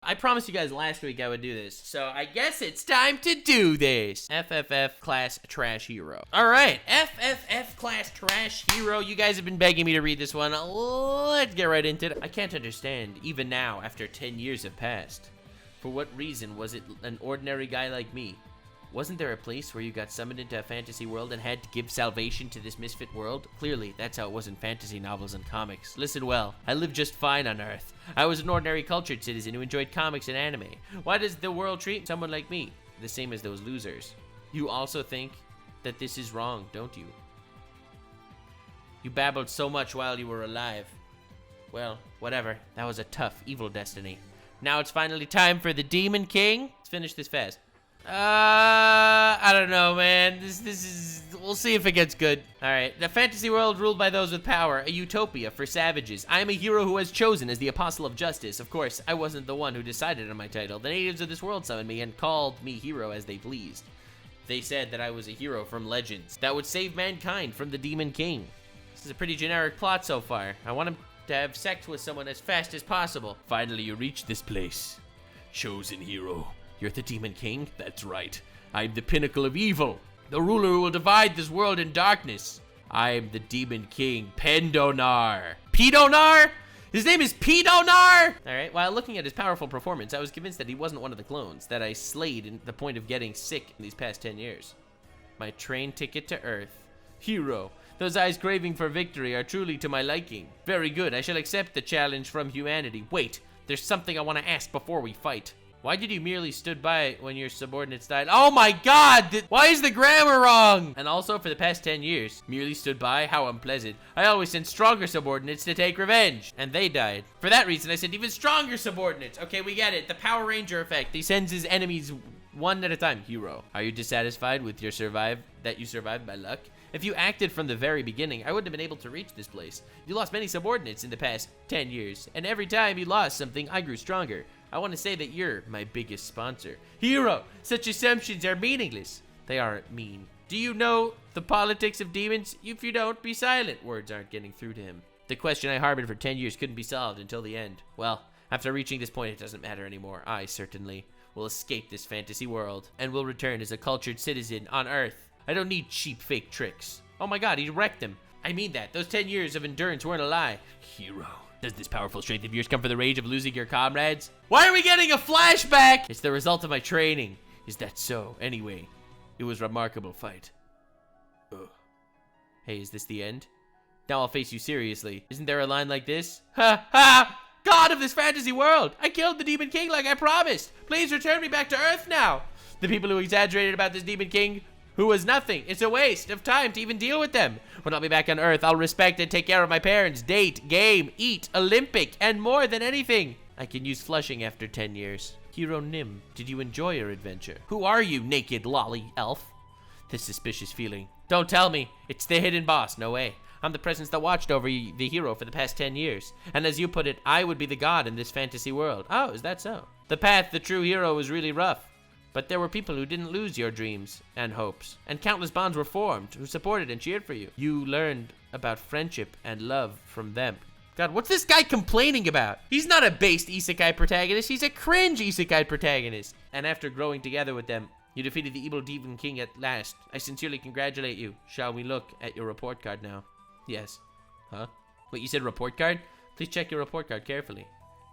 I promised you guys last week I would do this, so I guess it's time to do this. FFF-Class Trash Hero. All right, FFF-Class Trash Hero. You guys have been begging me to read this one. Let's get right into it. I can't understand, even now, after 10 years have passed. For what reason was it an ordinary guy like me? Wasn't there a place where you got summoned into a fantasy world and had to give salvation to this misfit world? Clearly, that's how it was in fantasy novels and comics. Listen well, I lived just fine on Earth. I was an ordinary cultured citizen who enjoyed comics and anime. Why does the world treat someone like me the same as those losers? You also think that this is wrong, don't you? You babbled so much while you were alive. Well, whatever. That was a tough, evil destiny. Now it's finally time for the Demon King. Let's finish this fast. I don't know, man. This is, we'll see if it gets good. All right, the fantasy world ruled by those with power, a utopia for savages. I am a hero who was chosen as the apostle of justice. Of course, I wasn't the one who decided on my title. The natives of this world summoned me and called me hero as they pleased. They said that I was a hero from legends that would save mankind from the Demon King. This is a pretty generic plot so far. I want him to have sex with someone as fast as possible. Finally, you reached this place. Chosen hero. You're the Demon King? That's right. I'm the pinnacle of evil. The ruler who will divide this world in darkness. I'm the Demon King, Pendonar. Pedonar? His name is Pedonar? Alright, while looking at his powerful performance, I was convinced that he wasn't one of the clones that I slayed in the point of getting sick in these past 10 years. My train ticket to Earth. Hero. Those eyes craving for victory are truly to my liking. Very good, I shall accept the challenge from humanity. Wait, there's something I want to ask before we fight. Why did you merely stood by when your subordinates died? Oh my god! Why is the grammar wrong? And also, for the past 10 years, merely stood by? How unpleasant. I always sent stronger subordinates to take revenge. And they died. For that reason, I sent even stronger subordinates. Okay, we get it. The Power Ranger effect. He sends his enemies one at a time. Hero. Are you dissatisfied with your that you survived by luck? If you acted from the very beginning, I wouldn't have been able to reach this place. You lost many subordinates in the past 10 years. And every time you lost something, I grew stronger. I want to say that you're my biggest sponsor. Hero, such assumptions are meaningless. They aren't mean. Do you know the politics of demons? If you don't, be silent. Words aren't getting through to him. The question I harbored for 10 years couldn't be solved until the end. Well, after reaching this point, it doesn't matter anymore. I certainly will escape this fantasy world and will return as a cultured citizen on Earth. I don't need cheap fake tricks. Oh my god, he wrecked them. I mean that. Those 10 years of endurance weren't a lie. Hero. Does this powerful strength of yours come for the rage of losing your comrades? Why are we getting a flashback? It's the result of my training. Is that so? Anyway, it was a remarkable fight. Ugh. Hey, is this the end? Now I'll face you seriously. Isn't there a line like this? Ha ha! God of this fantasy world! I killed the Demon King like I promised! Please return me back to Earth now! The people who exaggerated about this Demon King, who was nothing. It's a waste of time to even deal with them. When I'll be back on Earth, I'll respect and take care of my parents, date, game, eat, Olympic, and more than anything. I can use flushing after 10 years. Hero Nim, did you enjoy your adventure? Who are you, naked lolly elf? This suspicious feeling. Don't tell me. It's the hidden boss. No way. I'm the presence that watched over the hero for the past 10 years. And as you put it, I would be the god in this fantasy world. Oh, is that so? The path the true hero was really rough. But there were people who didn't lose your dreams and hopes, and countless bonds were formed who supported and cheered for you. You learned about friendship and love from them. God, what's this guy complaining about? He's not a based isekai protagonist, he's a cringe isekai protagonist. And after growing together with them, you defeated the evil Demon King at last. I sincerely congratulate you. Shall we look at your report card now? Yes. Huh? Wait, you said report card? Please check your report card carefully.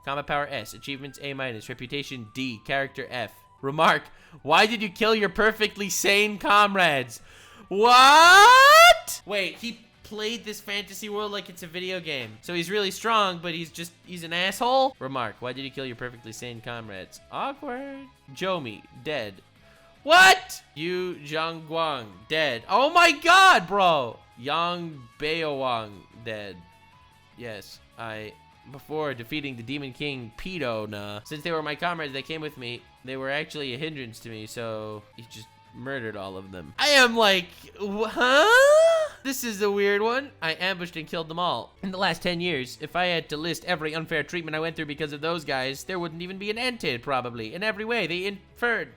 Combat power S, achievements A-, reputation D, character F. Remark, why did you kill your perfectly sane comrades? What? Wait, he played this fantasy world like it's a video game. So he's really strong, but he's an asshole? Remark, why did you kill your perfectly sane comrades? Awkward. Jomi, dead. What? Yu Zhangguang, dead. Oh my god, bro. Yang Beowang, dead. Yes, before defeating the Demon King Pedona, since they were my comrades that came with me, they were actually a hindrance to me, so he just murdered all of them. I am like, huh? This is a weird one. I ambushed and killed them all. In the last 10 years, if I had to list every unfair treatment I went through because of those guys, there wouldn't even be an end to it, probably. In every way, they interfered,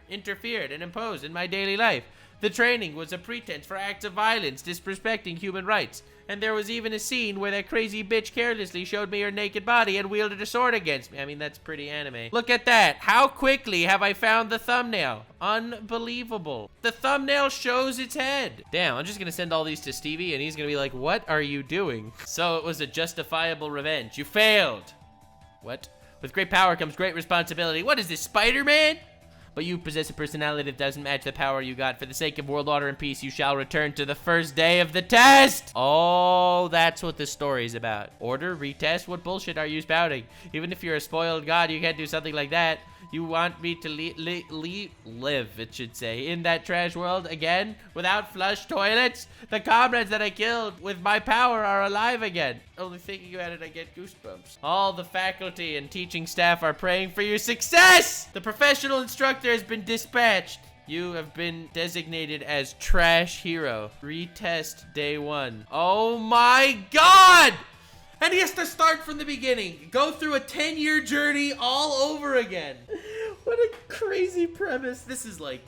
and imposed in my daily life. The training was a pretense for acts of violence, disrespecting human rights. And there was even a scene where that crazy bitch carelessly showed me her naked body and wielded a sword against me. I mean, that's pretty anime. Look at that. How quickly have I found the thumbnail? Unbelievable. The thumbnail shows its head. Damn, I'm just gonna send all these to Stevie and he's gonna be like, what are you doing? So it was a justifiable revenge. You failed. What? With great power comes great responsibility. What is this, Spider-Man? But you possess a personality that doesn't match the power you got. For the sake of world order and peace, you shall return to the first day of the test. Oh, that's what the story's about. Order, retest? What bullshit are you spouting? Even if you're a spoiled god, you can't do something like that. You want me to live, it should say, in that trash world again? Without flush toilets? The comrades that I killed with my power are alive again. Only thinking about it, I get goosebumps. All the faculty and teaching staff are praying for your success! The professional instructor has been dispatched. You have been designated as trash hero. Retest day 1. Oh my god! And he has to start from the beginning. Go through a 10-year journey all over again. What a crazy premise. This is like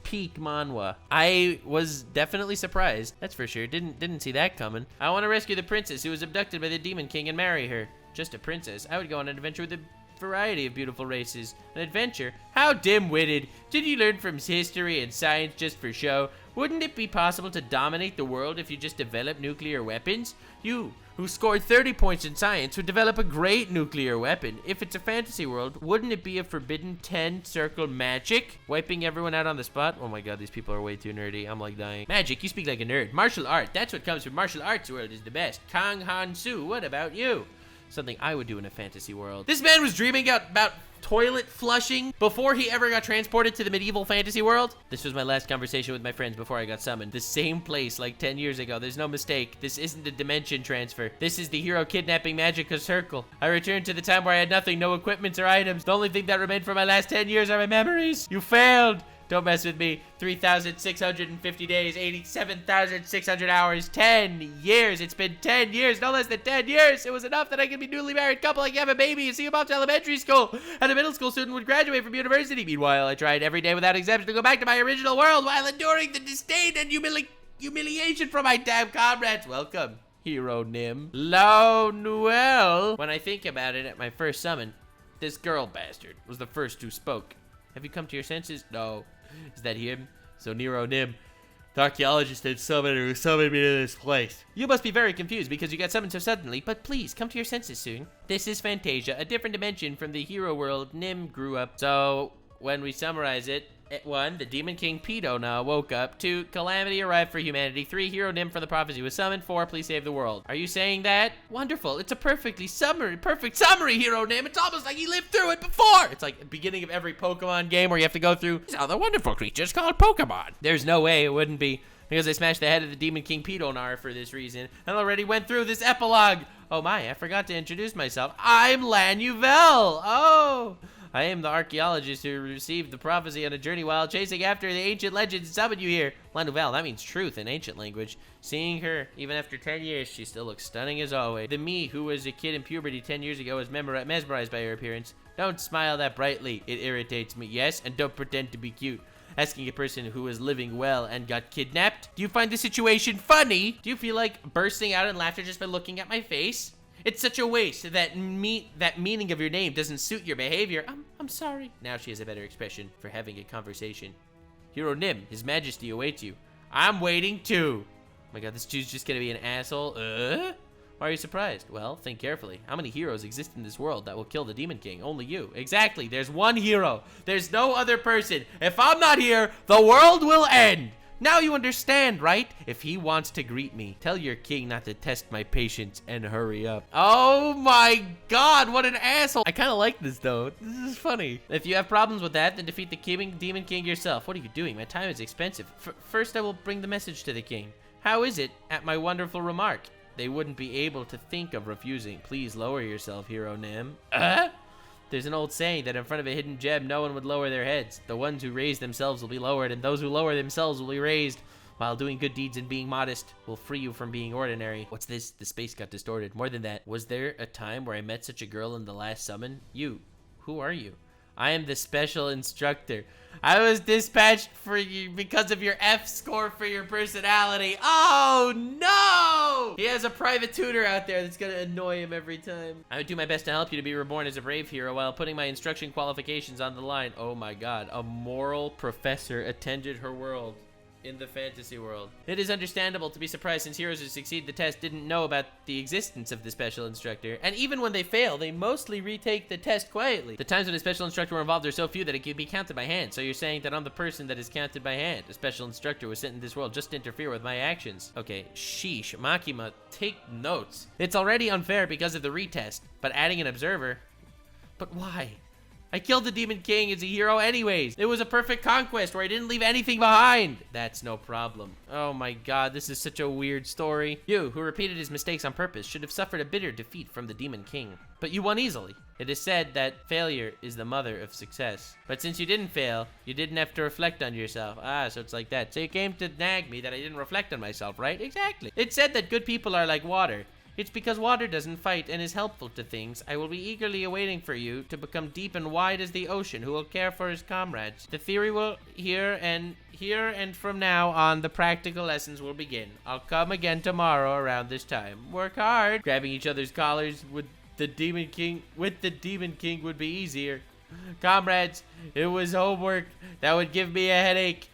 peak manhwa. I was definitely surprised. That's for sure. Didn't see that coming. I want to rescue the princess who was abducted by the Demon King and marry her. Just a princess. I would go on an adventure with a variety of beautiful races. An adventure? How dim-witted. Did you learn from history and science just for show? Wouldn't it be possible to dominate the world if you just developed nuclear weapons? You, who scored 30 points in science, would develop a great nuclear weapon. If it's a fantasy world, wouldn't it be a forbidden 10-circle magic? Wiping everyone out on the spot? Oh my god, these people are way too nerdy. I'm like dying. Magic, you speak like a nerd. Martial art, that's what comes from martial arts world is the best. Kang Han Su, what about you? Something I would do in a fantasy world. This man was dreaming about toilet flushing before he ever got transported to the medieval fantasy world. This was my last conversation with my friends before I got summoned. The same place like 10 years ago. There's no mistake. This isn't a dimension transfer. This is the hero kidnapping magical circle. I returned to the time where I had nothing, no equipments or items. The only thing that remained from my last 10 years are my memories. You failed. Don't mess with me. 3,650 days, 87,600 hours, 10 years. It's been 10 years, no less than 10 years. It was enough that I could be newly married couple, I could have a baby and see him off to elementary school. And a middle school student would graduate from university. Meanwhile, I tried every day without exception to go back to my original world while enduring the disdain and humiliation from my damn comrades. Welcome, Hero Nim. Lanuvel. When I think about it, at my first summon, this girl bastard was the first who spoke. Have you come to your senses? No. Is that him? So Nero Nim, the archaeologist and summoner who summoned me to this place. You must be very confused because you got summoned so suddenly, but please, come to your senses soon. This is Fantasia, a different dimension from the hero world Nim grew up. So, when we summarize it, 1, the Demon King Pedo now woke up. 2, calamity arrived for humanity. 3, Hero Nim from the prophecy was summoned. 4, please save the world. Are you saying that? Wonderful. It's a perfect summary, Hero Nim. It's almost like he lived through it before. It's like the beginning of every Pokemon game where you have to go through these other wonderful creatures called Pokemon. There's no way it wouldn't be, because I smashed the head of the Demon King Pedonar for this reason and already went through this epilogue. Oh my, I forgot to introduce myself. I'm Lanuvel. Oh, I am the archaeologist who received the prophecy on a journey while chasing after the ancient legends and summoned you here. Lanuvel, that means truth in ancient language. Seeing her, even after 10 years, she still looks stunning as always. The me who was a kid in puberty 10 years ago was mesmerized by her appearance. Don't smile that brightly, it irritates me, yes? And don't pretend to be cute. Asking a person who was living well and got kidnapped? Do you find the situation funny? Do you feel like bursting out in laughter just by looking at my face? It's such a waste that meaning of your name doesn't suit your behavior. I'm sorry. Now she has a better expression for having a conversation. Hero Nim, His Majesty awaits you. I'm waiting too. Oh my god, this dude's just gonna be an asshole. Why are you surprised? Well, think carefully. How many heroes exist in this world that will kill the Demon King? Only you. Exactly, there's one hero. There's no other person. If I'm not here, the world will end. Now you understand, right? If he wants to greet me, tell your king not to test my patience and hurry up. Oh my god, what an asshole. I kind of like this though. This is funny. If you have problems with that, then defeat the Demon King yourself. What are you doing? My time is expensive. First, I will bring the message to the king. How is it at my wonderful remark? They wouldn't be able to think of refusing. Please lower yourself, Hero Nim. There's an old saying that in front of a hidden gem, no one would lower their heads. The ones who raise themselves will be lowered, and those who lower themselves will be raised. While doing good deeds and being modest will free you from being ordinary. What's this? The space got distorted. More than that, was there a time where I met such a girl in the last summon? You. Who are you? I am the special instructor. I was dispatched for you because of your F score for your personality. Oh, no! He has a private tutor out there that's gonna annoy him every time. I would do my best to help you to be reborn as a brave hero while putting my instruction qualifications on the line. Oh my god, a moral professor attended her world. In the fantasy world. It is understandable to be surprised since heroes who succeed the test didn't know about the existence of the special instructor, and even when they fail, they mostly retake the test quietly. The times when a special instructor were involved are so few that it can be counted by hand, so you're saying that I'm the person that is counted by hand. A special instructor was sent in this world just to interfere with my actions. Okay, sheesh, Makima, take notes. It's already unfair because of the retest, but adding an observer? But why? I killed the Demon King as a hero anyways. It was a perfect conquest where I didn't leave anything behind. That's no problem. Oh my god, this is such a weird story. You, who repeated his mistakes on purpose, should have suffered a bitter defeat from the Demon King. But you won easily. It is said that failure is the mother of success. But since you didn't fail, you didn't have to reflect on yourself. Ah, so it's like that. So you came to nag me that I didn't reflect on myself, right? Exactly. It's said that good people are like water. It's because water doesn't fight and is helpful to things. I will be eagerly awaiting for you to become deep and wide as the ocean, who will care for his comrades. The theory will here and from now on, the practical lessons will begin. I'll come again tomorrow around this time. Work hard. Grabbing each other's collars with the Demon King would be easier. Comrades, it was homework that would give me a headache.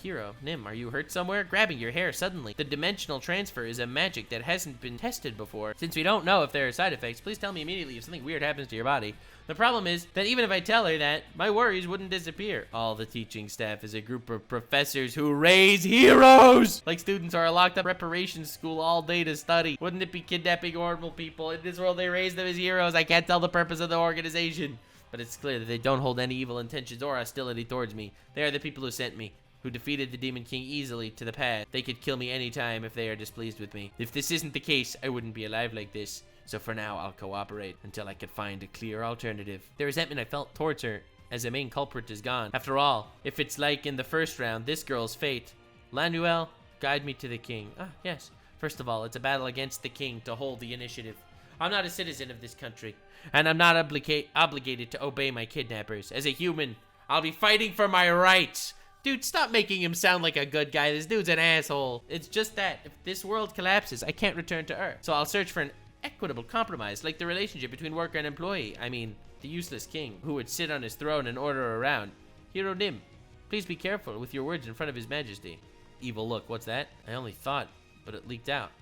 Hero, Nim, are you hurt somewhere? Grabbing your hair suddenly. The dimensional transfer is a magic that hasn't been tested before. Since we don't know if there are side effects, please tell me immediately if something weird happens to your body. The problem is that even if I tell her that, my worries wouldn't disappear. All the teaching staff is a group of professors who raise heroes! Like students are locked up in reparations school all day to study. Wouldn't it be kidnapping normal people? In this world, they raise them as heroes. I can't tell the purpose of the organization. But it's clear that they don't hold any evil intentions or hostility towards me. They are the people who sent me, who defeated the Demon King easily to the path. They could kill me anytime if they are displeased with me. If this isn't the case, I wouldn't be alive like this. So for now, I'll cooperate until I can find a clear alternative. The resentment I felt towards her as the main culprit is gone. After all, if it's like in the first round, this girl's fate. Lanuvel, guide me to the king. Ah, yes. First of all, it's a battle against the king to hold the initiative. I'm not a citizen of this country, and I'm not obligated to obey my kidnappers. As a human, I'll be fighting for my rights. Dude, stop making him sound like a good guy. This dude's an asshole. It's just that if this world collapses, I can't return to Earth. So I'll search for an equitable compromise, like the relationship between worker and employee. I mean, the useless king who would sit on his throne and order around. Hero Nim, please be careful with your words in front of his majesty. Evil look, what's that? I only thought, but it leaked out.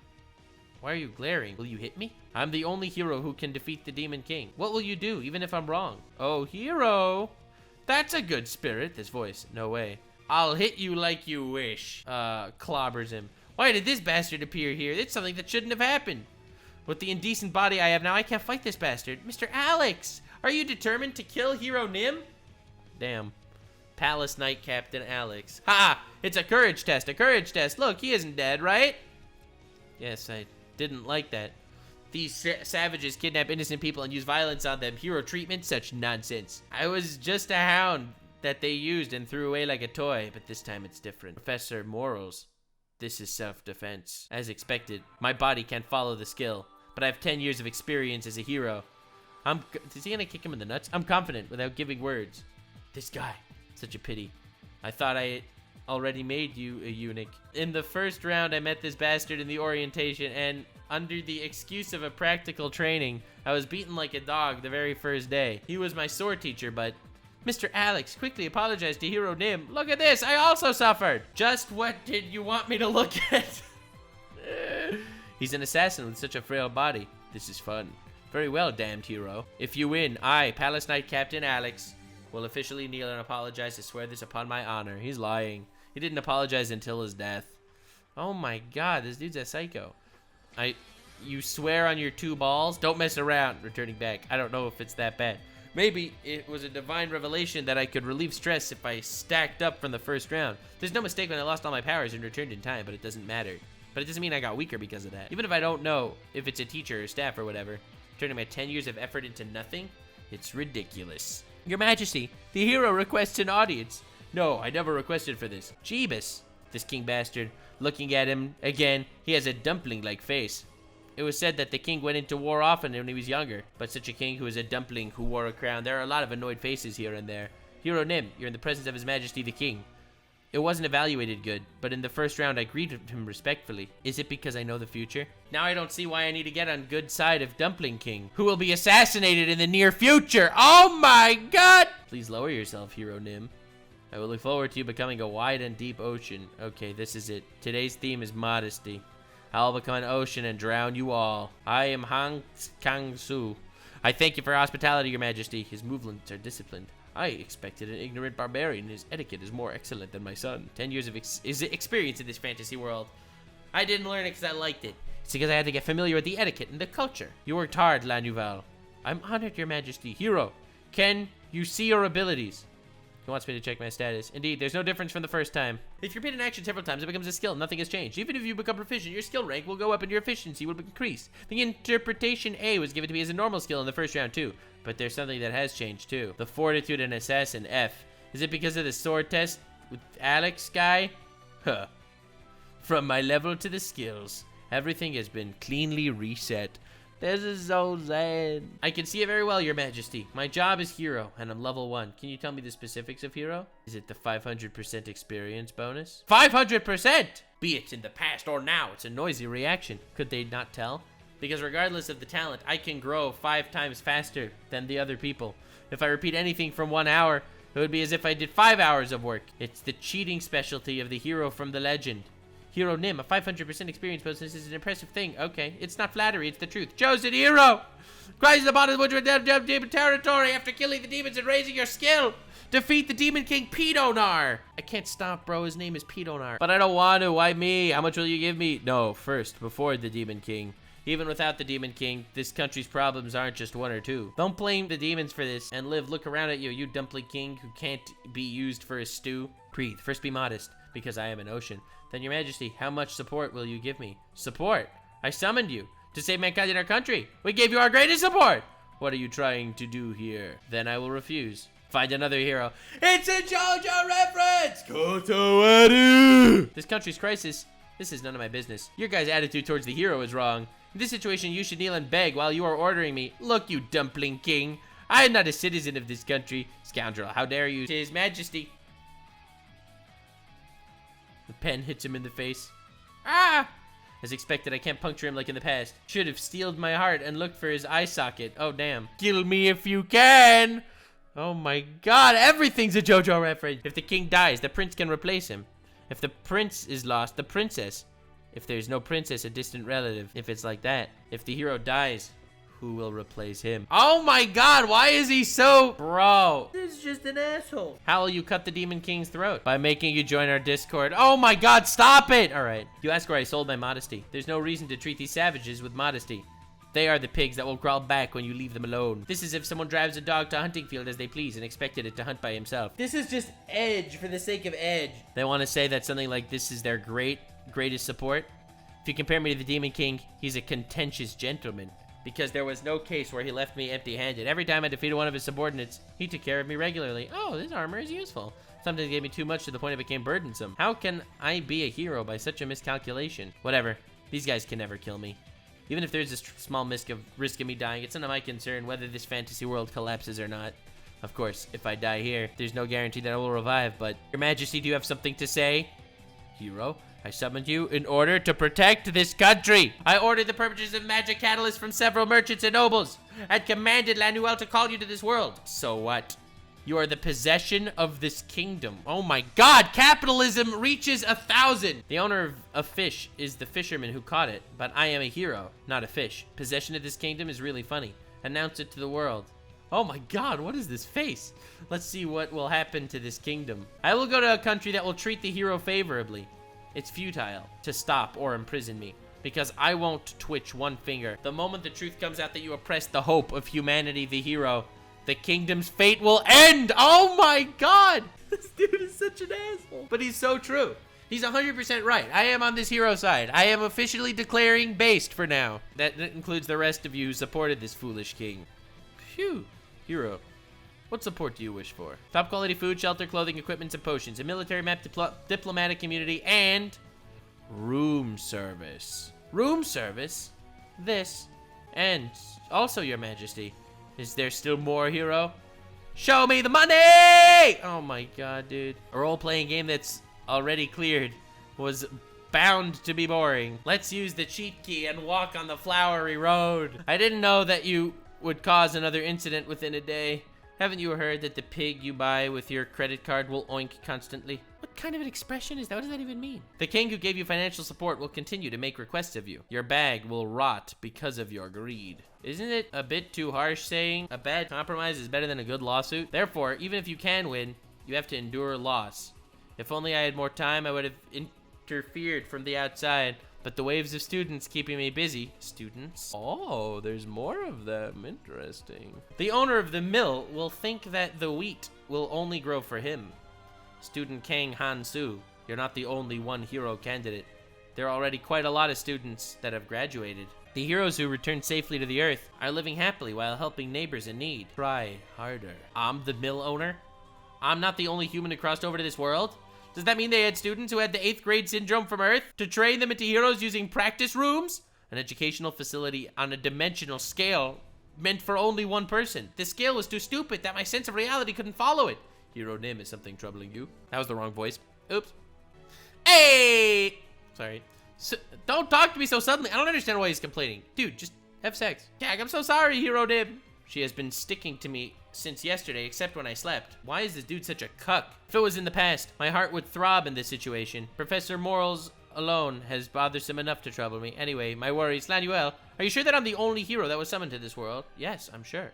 Why are you glaring? Will you hit me? I'm the only hero who can defeat the Demon King. What will you do, even if I'm wrong? Oh, hero. That's a good spirit. This voice, no way. I'll hit you like you wish. Clobbers him. Why did this bastard appear here? It's something that shouldn't have happened. With the indecent body I have now, I can't fight this bastard. Mr. Alex, are you determined to kill Hero Nim? Damn. Palace Knight Captain Alex. Ha! It's a courage test, a courage test. Look, he isn't dead, right? Yes, I didn't like that. These savages kidnap innocent people and use violence on them. Hero treatment? Such nonsense. I was just a hound that they used and threw away like a toy, but this time it's different. Professor Morals, this is self-defense. As expected, my body can't follow the skill, but I have 10 years of experience as a hero. Is he gonna kick him in the nuts? I'm confident without giving words. This guy, such a pity. I thought I already made you a eunuch. In the first round, I met this bastard in the orientation, and under the excuse of a practical training, I was beaten like a dog the very first day. He was my sword teacher, but Mr. Alex, quickly apologize to Hero Nim. Look at this, I also suffered. Just what did you want me to look at? He's an assassin with such a frail body. This is fun. Very well, damned hero. If you win, I, Palace Knight Captain Alex, will officially kneel and apologize to swear this upon my honor. He's lying. He didn't apologize until his death. Oh my god, this dude's a psycho. You swear on your 2 balls? Don't mess around. Returning back. I don't know if it's that bad. Maybe it was a divine revelation that I could relieve stress if I stacked up from the first round. There's no mistake when I lost all my powers and returned in time, but it doesn't matter. But it doesn't mean I got weaker because of that. Even if I don't know if it's a teacher or staff or whatever, turning my 10 years of effort into nothing, it's ridiculous. Your Majesty, the hero requests an audience. No, I never requested for this. Jeebus, this king bastard. Looking at him again, he has a dumpling-like face. It was said that the king went into war often when he was younger, but such a king who is a dumpling who wore a crown. There are a lot of annoyed faces here and there. Hero Nim, you're in the presence of His Majesty the King. It wasn't evaluated good, but in the first round I greeted him respectfully. Is it because I know the future? Now I don't see why I need to get on good side of Dumpling King, who will be assassinated in the near future. Oh my god! Please lower yourself, Hero Nim. I will look forward to you becoming a wide and deep ocean. Okay, this is it. Today's theme is modesty. I'll become an ocean and drown you all. I am Han Kang-su. I thank you for your hospitality, Your Majesty. His movements are disciplined. I expected an ignorant barbarian. His etiquette is more excellent than my son. 10 years of experience in this fantasy world. I didn't learn it because I liked it. It's because I had to get familiar with the etiquette and the culture. You worked hard, Lanuvel. I'm honored, Your Majesty. Hero, can you see your abilities? He wants me to check my status. Indeed, there's no difference from the first time. If you repeat an action several times, it becomes a skill. Nothing has changed. Even if you become proficient, your skill rank will go up and your efficiency will increase. The interpretation A was given to me as a normal skill in the first round too. But there's something that has changed too. The fortitude and assassin F. Is it because of the sword test with Alex guy? Huh. From my level to the skills, everything has been cleanly reset. This is so sad. I can see it very well, Your Majesty. My job is Hero, and I'm level 1. Can you tell me the specifics of Hero? Is it the 500% experience bonus? 500%! Be it in the past or now, it's a noisy reaction. Could they not tell? Because regardless of the talent, I can grow 5 times faster than the other people. If I repeat anything from 1 hour, it would be as if I did 5 hours of work. It's the cheating specialty of the hero from the legend. Hero Nim, a 500% experience bonus is an impressive thing. Okay, it's not flattery, it's the truth. Chosen hero! Cries the bottom of the demon territory after killing the demons and raising your skill. Defeat the Demon King Pedonar. I can't stop, bro. His name is Pedonar. But I don't want to. Why me? How much will you give me? No, first, before the Demon King. Even without the Demon King, this country's problems aren't just 1 or 2. Don't blame the demons for this and look around at you, you dumpling king who can't be used for a stew. Breathe. First be modest, because I am an ocean. Then, Your Majesty, how much support will you give me? Support? I summoned you to save mankind in our country. We gave you our greatest support. What are you trying to do here? Then I will refuse. Find another hero. It's a JoJo reference! Kotowaru! This country's crisis, this is none of my business. Your guys' attitude towards the hero is wrong. In this situation, you should kneel and beg while you are ordering me. Look, you dumpling king. I am not a citizen of this country. Scoundrel, how dare you? His Majesty. The pen hits him in the face. Ah! As expected, I can't puncture him like in the past. Should have steeled my heart and looked for his eye socket. Oh, damn. Kill me if you can! Oh my god, everything's a JoJo reference. If the king dies, the prince can replace him. If the prince is lost, the princess. If there's no princess, a distant relative. If it's like that. If the hero dies, who will replace him? Oh my god, why is he so... Bro. This is just an asshole. How will you cut the Demon King's throat? By making you join our Discord. Oh my god, stop it! Alright. You ask where I sold my modesty. There's no reason to treat these savages with modesty. They are the pigs that will crawl back when you leave them alone. This is if someone drives a dog to a hunting field as they please and expected it to hunt by himself. This is just edge for the sake of edge. They want to say that something like this is their greatest support. If you compare me to the Demon King, he's a contentious gentleman. Because there was no case where he left me empty-handed. Every time I defeated one of his subordinates, he took care of me regularly. Oh, this armor is useful. Sometimes it gave me too much to the point it became burdensome. How can I be a hero by such a miscalculation? Whatever. These guys can never kill me. Even if there's a small risk of me dying, it's none of my concern whether this fantasy world collapses or not. Of course, if I die here, there's no guarantee that I will revive, but... Your Majesty, do you have something to say? Hero, I summoned you in order to protect this country. I ordered the purchases of magic catalysts from several merchants and nobles, and commanded Lanuvel to call you to this world. So what? You are the possession of this kingdom. Oh my god, capitalism reaches 1,000. The owner of a fish is the fisherman who caught it, but I am a hero, not a fish. Possession of this kingdom is really funny. Announce it to the world. Oh my god, what is this face? Let's see what will happen to this kingdom. I will go to a country that will treat the hero favorably. It's futile to stop or imprison me, because I won't twitch one finger. The moment the truth comes out that you oppress the hope of humanity, the hero, the kingdom's fate will end! Oh my god! This dude is such an asshole. But he's so true. He's 100% right. I am on this hero side. I am officially declaring based for now. That includes the rest of you who supported this foolish king. Phew. Hero. What support do you wish for? Top quality food, shelter, clothing, equipment, and potions. A military map, diplomatic community, and... room service. Room service? this. And also, Your Majesty, is there still more, hero? Show me the money! Oh my god, dude. A role-playing game that's already cleared was bound to be boring. Let's use the cheat key and walk on the flowery road. I didn't know that you would cause another incident within a day. Haven't you heard that the pig you buy with your credit card will oink constantly? What kind of an expression is that? What does that even mean? The king who gave you financial support will continue to make requests of you. Your bag will rot because of your greed. Isn't it a bit too harsh saying a bad compromise is better than a good lawsuit? Therefore, even if you can win, you have to endure loss. If only I had more time, I would have interfered from the outside. But the waves of students keeping me busy. Students? Oh, there's more of them. Interesting. The owner of the mill will think that the wheat will only grow for him. Student Kang Han-soo, you're not the only one hero candidate. There are already quite a lot of students that have graduated. The heroes who returned safely to the earth are living happily while helping neighbors in need. Try harder. I'm the mill owner? I'm not the only human who crossed over to this world? Does that mean they had students who had the 8th grade syndrome from Earth to train them into heroes using practice rooms? An educational facility on a dimensional scale meant for only one person. The scale was too stupid that my sense of reality couldn't follow it. Hero Nim, is something troubling you? That was the wrong voice. Oops. Hey! Sorry. So, don't talk to me so suddenly. I don't understand why he's complaining. Dude, just have sex. Jack, I'm so sorry, Hero Nim. She has been sticking to me since yesterday, except when I slept. Why is this dude such a cuck? If it was in the past, my heart would throb in this situation. Professor Morals alone has bothersome enough to trouble me. Anyway, my worries. Lanuvel, are you sure that I'm the only hero that was summoned to this world? Yes, I'm sure.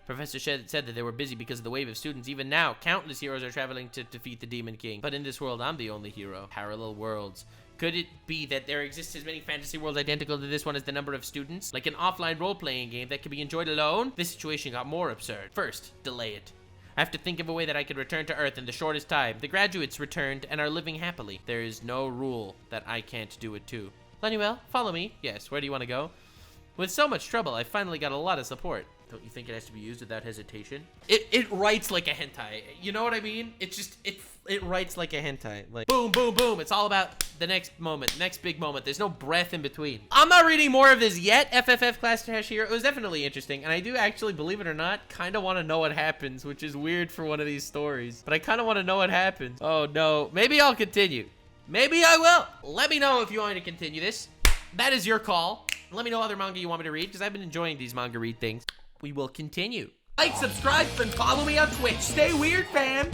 Professor said that they were busy because of the wave of students. Even now, countless heroes are traveling to defeat the Demon King. But in this world, I'm the only hero. Parallel worlds. Could it be that there exists as many fantasy worlds identical to this one as the number of students? Like an offline role-playing game that can be enjoyed alone? This situation got more absurd. First, delay it. I have to think of a way that I could return to Earth in the shortest time. The graduates returned and are living happily. There is no rule that I can't do it too. Lanuvel, follow me. Yes, where do you want to go? With so much trouble, I finally got a lot of support. Don't you think it has to be used without hesitation? It writes like a hentai. You know what I mean? It's just, it writes like a hentai. Like, boom, boom, boom. It's all about the next moment, next big moment. There's no breath in between. I'm not reading more of this yet, FFF-Class Trash Hero. It was definitely interesting, and I do actually, believe it or not, kind of want to know what happens, which is weird for one of these stories. But I kind of want to know what happens. Oh, no. Maybe I'll continue. Maybe I will. Let me know if you want me to continue this. That is your call. Let me know other manga you want me to read, because I've been enjoying these manga read things. We will continue. Like, subscribe, and follow me on Twitch. Stay weird, fam.